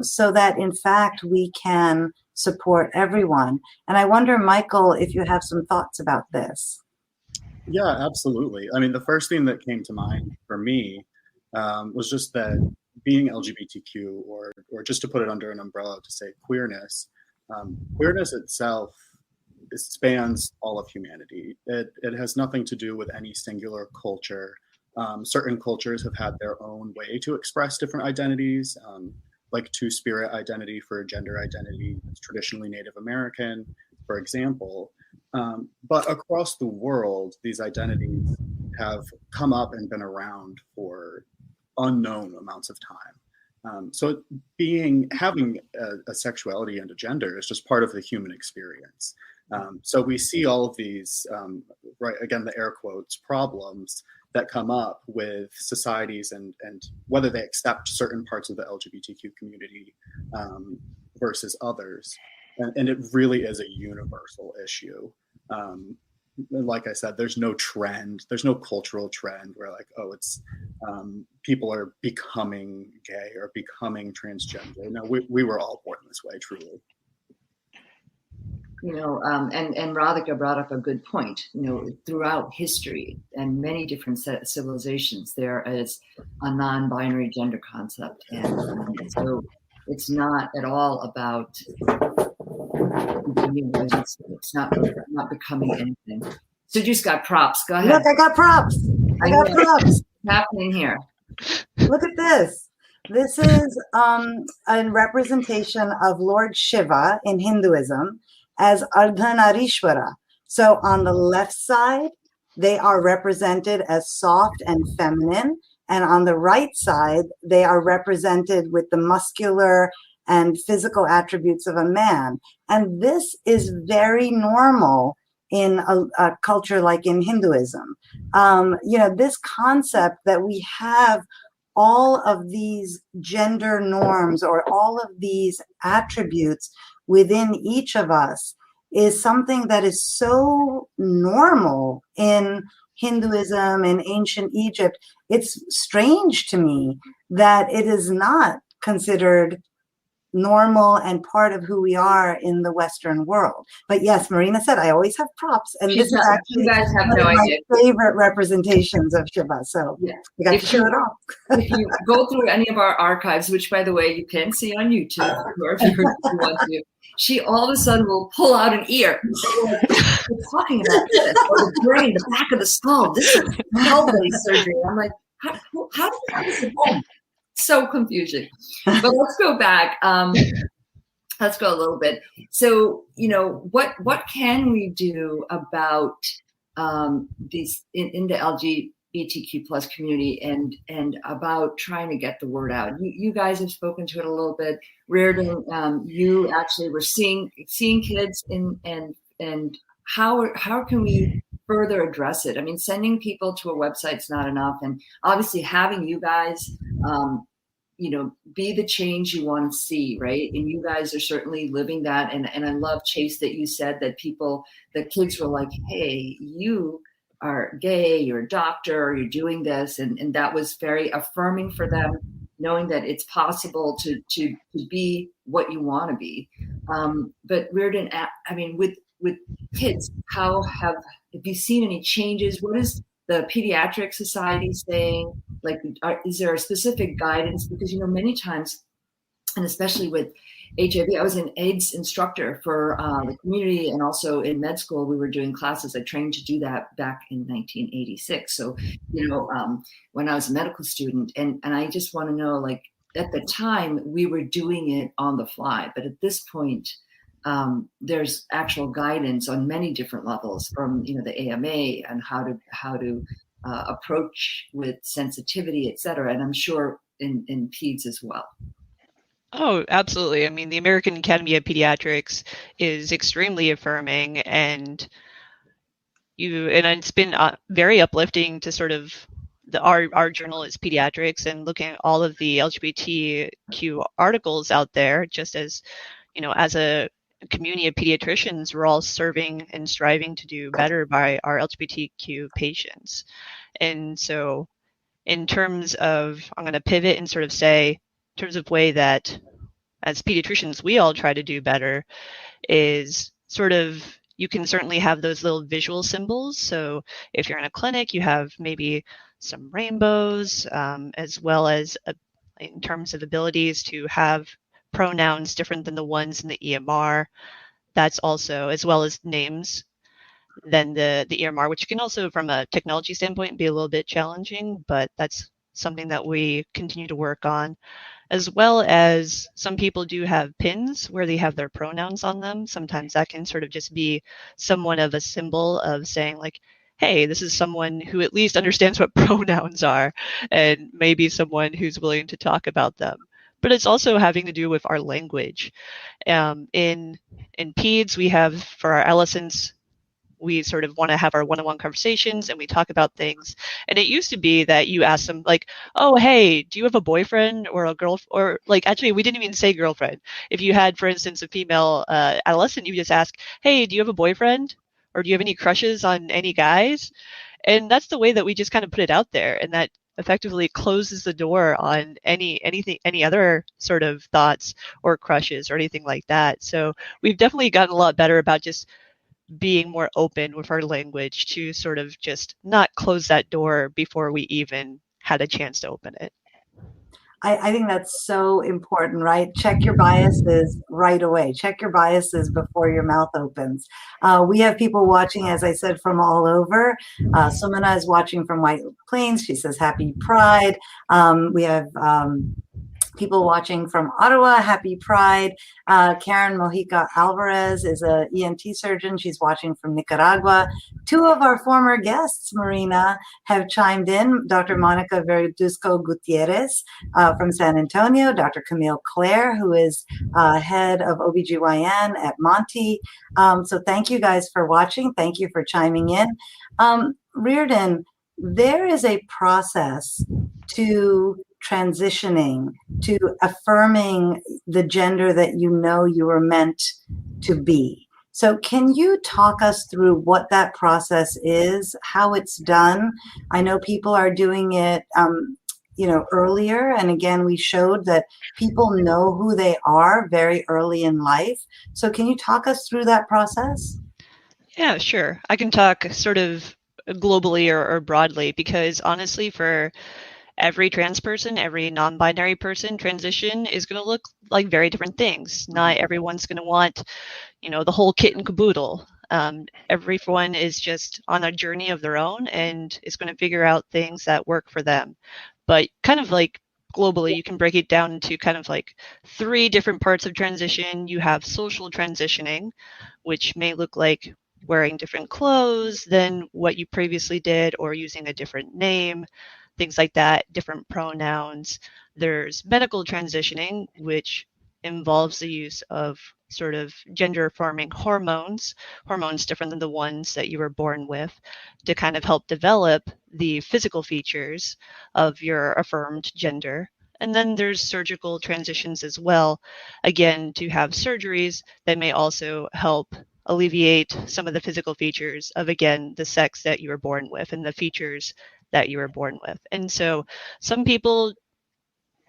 S2: so that in fact we can support everyone. And I wonder, Michael, if you have some thoughts about this.
S5: Yeah, absolutely. I mean, the first thing that came to mind for me was just that being LGBTQ, or just to put it under an umbrella to say queerness, queerness itself, it spans all of humanity. It has nothing to do with any singular culture. Certain cultures have had their own way to express different identities, like two-spirit identity for gender identity. It's traditionally Native American, for example. But across the world, these identities have come up and been around for unknown amounts of time. So having a sexuality and a gender is just part of the human experience. So we see all of these, right, again, the air quotes, problems that come up with societies and whether they accept certain parts of the LGBTQ community versus others. And it really is a universal issue. Like I said, there's no trend, there's no cultural trend where like, oh, it's people are becoming gay or becoming transgender. No, we were all born this way, truly.
S3: And Radhika brought up a good point. Throughout history and many different civilizations, there is a non-binary gender concept, and so it's not at all about it's not becoming anything. So you just got props. Go ahead.
S2: Look, I got props.
S3: What's happening here?
S2: Look at this. This is a representation of Lord Shiva in Hinduism as Ardhanarishwara. So on the left side they are represented as soft and feminine. And on the right side, they are represented with the muscular and physical attributes of a man. And this is very normal in a culture like in Hinduism. This concept that we have all of these gender norms or all of these attributes within each of us is something that is so normal in Hinduism and ancient Egypt. It's strange to me that it is not considered normal and part of who we are in the Western world. But yes, Marina said, I always have props. And this is actually
S3: you guys have
S2: one
S3: no
S2: of my
S3: idea.
S2: favorite representations of Shiva. So
S3: Yeah.
S2: I got to show it off.
S3: If you go through any of our archives, which by the way, you can see on YouTube, or if you want to, she all of a sudden will pull out an ear. We're talking about this, or the brain, the back of the skull. This is elbow surgery. I'm like, how does it go? So confusing. But let's go back. Let's go a little bit. So, what can we do about these in the LGBTQ plus community and about trying to get the word out? You guys have spoken to it a little bit. Reardon, you actually were seeing kids and how can we further address it? I mean, sending people to a website's not enough, and obviously having you guys be the change you want to see, right? And you guys are certainly living that. And I love, Chase, that you said that the kids were like, hey, you are gay, you're a doctor, you're doing this. And that was very affirming for them, knowing that it's possible to be what you want to be. But Reardon, I mean, with kids, have you seen any changes? What is the Pediatric Society saying? Like, is there a specific guidance? Because, many times, and especially with HIV, I was an AIDS instructor for the community, and also in med school, we were doing classes. I trained to do that back in 1986. So, when I was a medical student, and I just want to know, like, at the time, we were doing it on the fly. But at this point, there's actual guidance on many different levels from, the AMA and how to approach with sensitivity, et cetera. And I'm sure in PEDS as well.
S6: Oh, absolutely. I mean, the American Academy of Pediatrics is extremely affirming, and it's been very uplifting to sort of our journal is Pediatrics, and looking at all of the LGBTQ articles out there, just as, as a community of pediatricians, we're all serving and striving to do better by our LGBTQ patients. And so in terms of, I'm going to pivot and sort of say, in terms of way that as pediatricians, we all try to do better is sort of, you can certainly have those little visual symbols. So if you're in a clinic, you have maybe some rainbows, as well as in terms of abilities to have pronouns different than the ones in the EMR. That's also, as well as names than the EMR, which can also, from a technology standpoint, be a little bit challenging, but that's something that we continue to work on. As well as some people do have pins where they have their pronouns on them. Sometimes that can sort of just be somewhat of a symbol of saying, like, hey, this is someone who at least understands what pronouns are, and maybe someone who's willing to talk about them. But it's also having to do with our language. In PEDS, we have, for our adolescents, we sort of want to have our one-on-one conversations and we talk about things. And it used to be that you ask them, like, oh, hey, do you have a boyfriend or a girl? Or, like, actually, we didn't even say girlfriend. If you had, for instance, a female adolescent, you just ask, hey, do you have a boyfriend? Or do you have any crushes on any guys? And that's the way that we just kind of put it out there. And that effectively closes the door on any other sort of thoughts or crushes or anything like that. So we've definitely gotten a lot better about just being more open with our language to sort of just not close that door before we even had a chance to open it.
S2: I think that's so important, right? Check your biases right away. Check your biases before your mouth opens. We have people watching, as I said, from all over. Sumana is watching from White Plains. She says, happy Pride. We have people watching from Ottawa, happy Pride. Karen Mojica Alvarez is a ENT surgeon. She's watching from Nicaragua. Two of our former guests, Marina, have chimed in. Dr. Monica Verduzco Gutierrez from San Antonio, Dr. Camille Claire, who is head of OBGYN at Monty. So thank you guys for watching. Thank you for chiming in. Reardon, there is a process to transitioning, to affirming the gender that you know you were meant to be. So can you talk us through what that process is, how it's done? I know people are doing it, earlier. And again, we showed that people know who they are very early in life. So can you talk us through that process?
S6: Yeah, sure. I can talk sort of globally or broadly, because honestly, for every trans person, every non-binary person, transition is going to look like very different things. Not everyone's going to want, the whole kit and caboodle. Everyone is just on a journey of their own and is going to figure out things that work for them. But kind of like globally, you can break it down into kind of like 3 different parts of transition. You have social transitioning, which may look like wearing different clothes than what you previously did, or using a different name, things like that, different pronouns. There's medical transitioning, which involves the use of sort of gender affirming hormones different than the ones that you were born with, to kind of help develop the physical features of your affirmed gender. And then there's surgical transitions as well, again, to have surgeries that may also help alleviate some of the physical features of, again, the sex that you were born with and the features that you were born with. And so some people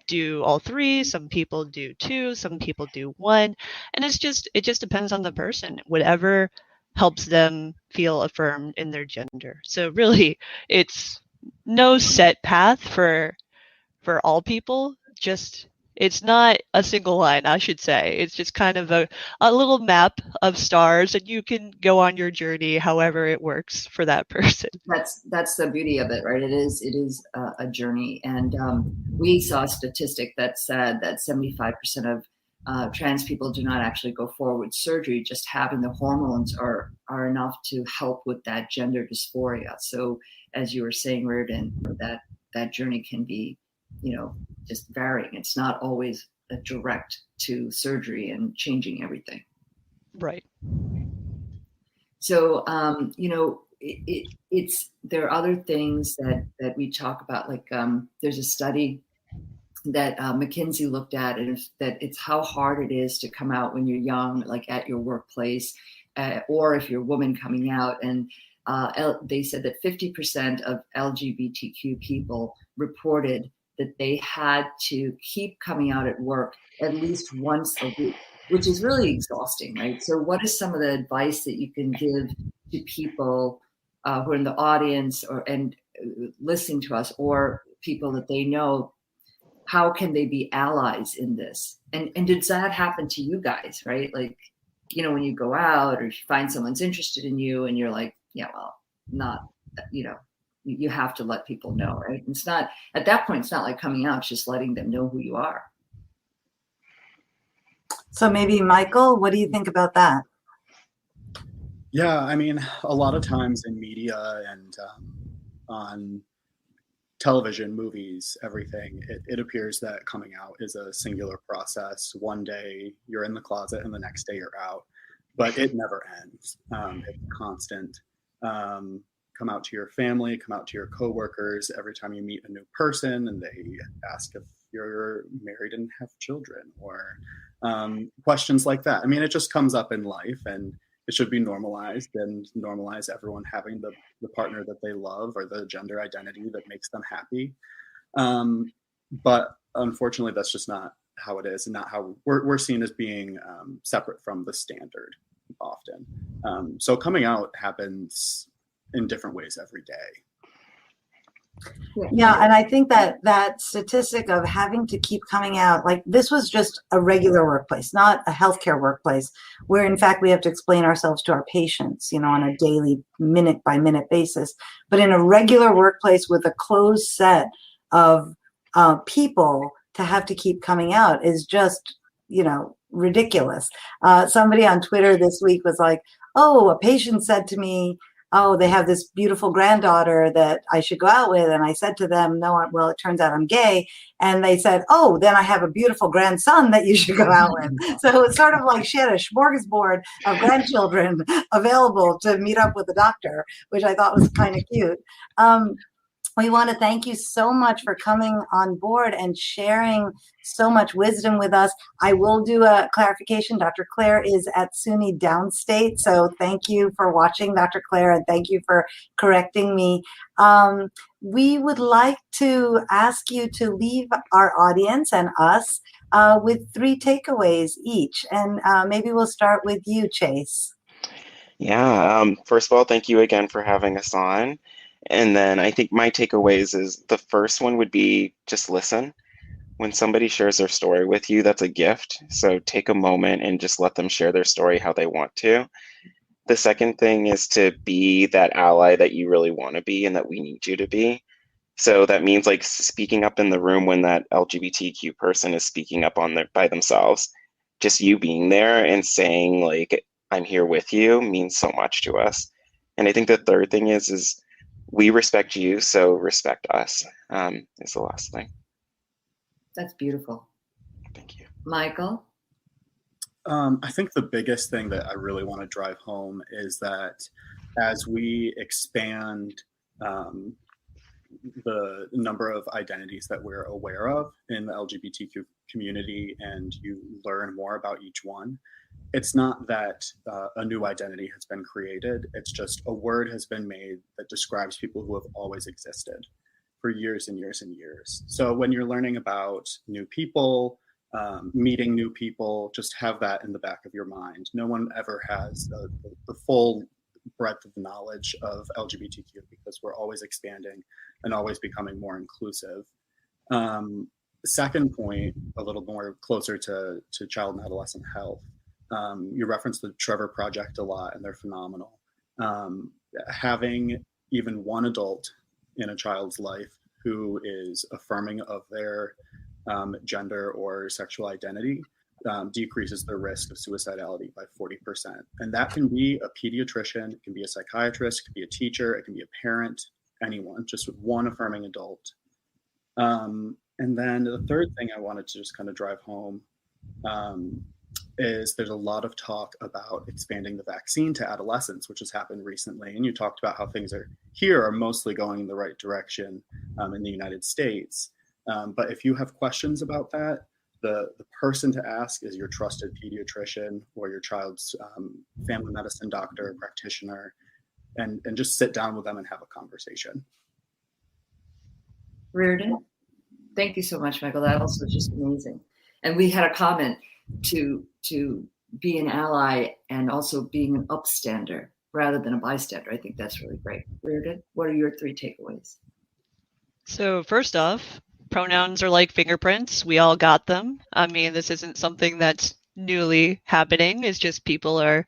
S6: do all 3, some people do 2, some people do 1, and it just depends on the person, whatever helps them feel affirmed in their gender. So really, it's no set path for all people. Just, it's not a single line, I should say. It's just kind of a little map of stars, and you can go on your journey however it works for that person.
S3: That's the beauty of it, right? It is a journey, and we saw a statistic that said that 75% of trans people do not actually go forward with surgery. Just having the hormones are enough to help with that gender dysphoria. So, as you were saying, Reardon, that journey can be, just varying. It's not always a direct to surgery and changing everything.
S6: Right.
S3: So, there are other things that we talk about, like there's a study that McKinsey looked at, and that it's how hard it is to come out when you're young, like at your workplace, or if you're a woman coming out. And they said that 50% of LGBTQ people reported that they had to keep coming out at work at least once a week, which is really exhausting, right? So what is some of the advice that you can give to people who are in the audience and listening to us, or people that they know? How can they be allies in this? And does that happen to you guys, right? Like, when you go out, or if you find someone's interested in you and you're like, yeah, well, not, you have to let people know, right? It's not, at that point, it's not like coming out, it's just letting them know who you are.
S2: So maybe Michael, what do you think about that?
S5: Yeah, I mean, a lot of times in media and on television, movies, everything, it appears that coming out is a singular process. One day you're in the closet and the next day you're out, but it never ends. It's constant. Come out to your family, come out to your coworkers every time you meet a new person and they ask if you're married and have children, or questions like that. I mean, it just comes up in life, and it should be normalized, and normalize everyone having the partner that they love, or the gender identity that makes them happy. But unfortunately, that's just not how it is, and not how we're seen as being separate from the standard often. So coming out happens in different ways every day.
S2: Yeah, and I think that statistic of having to keep coming out, like this was just a regular workplace, not a healthcare workplace, where in fact we have to explain ourselves to our patients, on a daily, minute by minute basis. But in a regular workplace with a closed set of people, to have to keep coming out is just, ridiculous. Somebody on Twitter this week was like, oh, a patient said to me, oh, they have this beautiful granddaughter that I should go out with. And I said to them, no, well, it turns out I'm gay. And they said, oh, then I have a beautiful grandson that you should go out with. So it's sort of like she had a smorgasbord of grandchildren available to meet up with the doctor, which I thought was kind of cute. We want to thank you so much for coming on board and sharing so much wisdom with us. I will do a clarification. Dr. Claire is at SUNY Downstate, so thank you for watching, Dr. Claire, and thank you for correcting me. We would like to ask you to leave our audience and us with 3 takeaways each, and maybe we'll start with you, Chase.
S4: Yeah, first of all, thank you again for having us on. And then I think my takeaways is the first one would be just listen. When somebody shares their story with you, that's a gift. So take a moment and just let them share their story how they want to. The second thing is to be that ally that you really want to be and that we need you to be. So that means like speaking up in the room when that LGBTQ person is speaking up by themselves. Just you being there and saying like, I'm here with you means so much to us. And I think the third thing is we respect you, so respect us, is the last thing.
S3: That's beautiful.
S4: Thank you.
S3: Michael?
S5: I think the biggest thing that I really want to drive home is that as we expand the number of identities that we're aware of in the LGBTQ community and you learn more about each one, it's not that a new identity has been created. It's just a word has been made that describes people who have always existed for years and years and years. So when you're learning about new people, meeting new people, just have that in the back of your mind. No one ever has the full breadth of knowledge of LGBTQ because we're always expanding and always becoming more inclusive. Second point, a little more closer to child and adolescent health. You referenced the Trevor Project a lot, and they're phenomenal. Having even one adult in a child's life who is affirming of their gender or sexual identity decreases the risk of suicidality by 40%. And that can be a pediatrician, it can be a psychiatrist, it can be a teacher, it can be a parent, anyone, just with one affirming adult. And then the third thing I wanted to just kind of drive home is there's a lot of talk about expanding the vaccine to adolescents, which has happened recently. And you talked about how things are mostly going in the right direction in the United States. But if you have questions about that, the person to ask is your trusted pediatrician or your child's family medicine doctor, practitioner, and just sit down with them and have a conversation.
S3: Reardon? Thank you so much, Michael. That also just amazing. And we had a comment to be an ally and also being an upstander rather than a bystander. I think that's really great. Reardon, what are your 3 takeaways?
S6: So first off, pronouns are like fingerprints. We all got them. I mean, this isn't something that's newly happening. It's just people are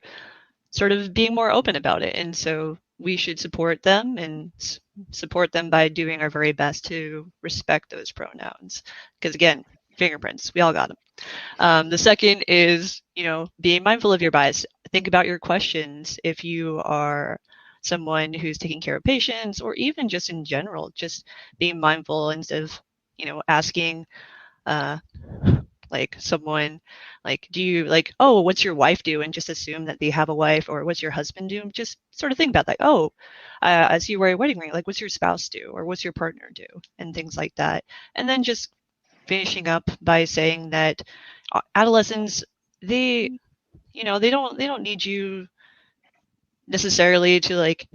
S6: sort of being more open about it. And so we should support them and support them by doing our very best to respect those pronouns. Because again, fingerprints, we all got them. The second is, being mindful of your bias. Think about your questions. If you are someone who's taking care of patients or even just in general, just being mindful instead of, asking like someone like, do you like, oh, what's your wife do? And just assume that they have a wife, or what's your husband do? Just sort of think about like, oh, I see you wear a wedding ring. Like, what's your spouse do? Or what's your partner do? And things like that. And then just finishing up by saying that adolescents, they don't need you necessarily to like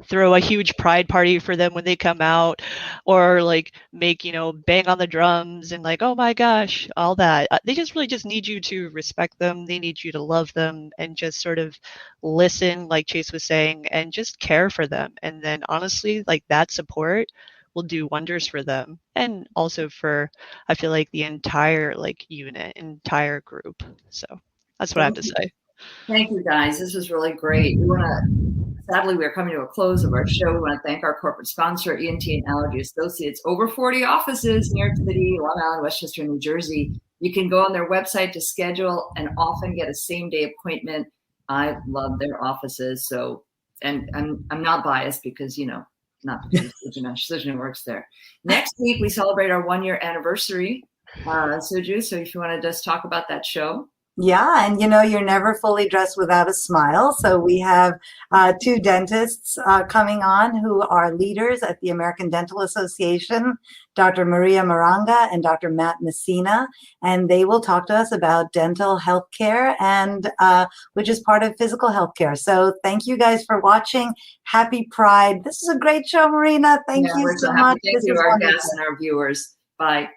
S6: throw a huge pride party for them when they come out, or like make, bang on the drums and like, oh my gosh, all that. They just really just need you to respect them. They need you to love them and just sort of listen, like Chase was saying, and just care for them. And then honestly, like that support will do wonders for them, and also for, I feel like, the entire like unit, entire group. So that's what I have to say.
S3: Thank you, guys. This was really great. We want to sadly, we're coming to a close of our show. We want to thank our corporate sponsor, ENT and Allergy Associates. Over 40 offices in New York City, Long Island, Westchester, New Jersey. You can go on their website to schedule and often get a same-day appointment. I love their offices. So, and I'm not biased because, not because Sujana works there. Next week, we celebrate our 1-year anniversary, Suju. So if you want to just talk about that show.
S2: Yeah, and you're never fully dressed without a smile. So we have 2 dentists coming on who are leaders at the American Dental Association, Dr. Maria Maranga and Dr. Matt Messina, and they will talk to us about dental health care, and which is part of physical health care. So thank you guys for watching. Happy Pride. This is a great show, Marina. Thank you so much.
S3: Thank you, our guests and our viewers. Bye.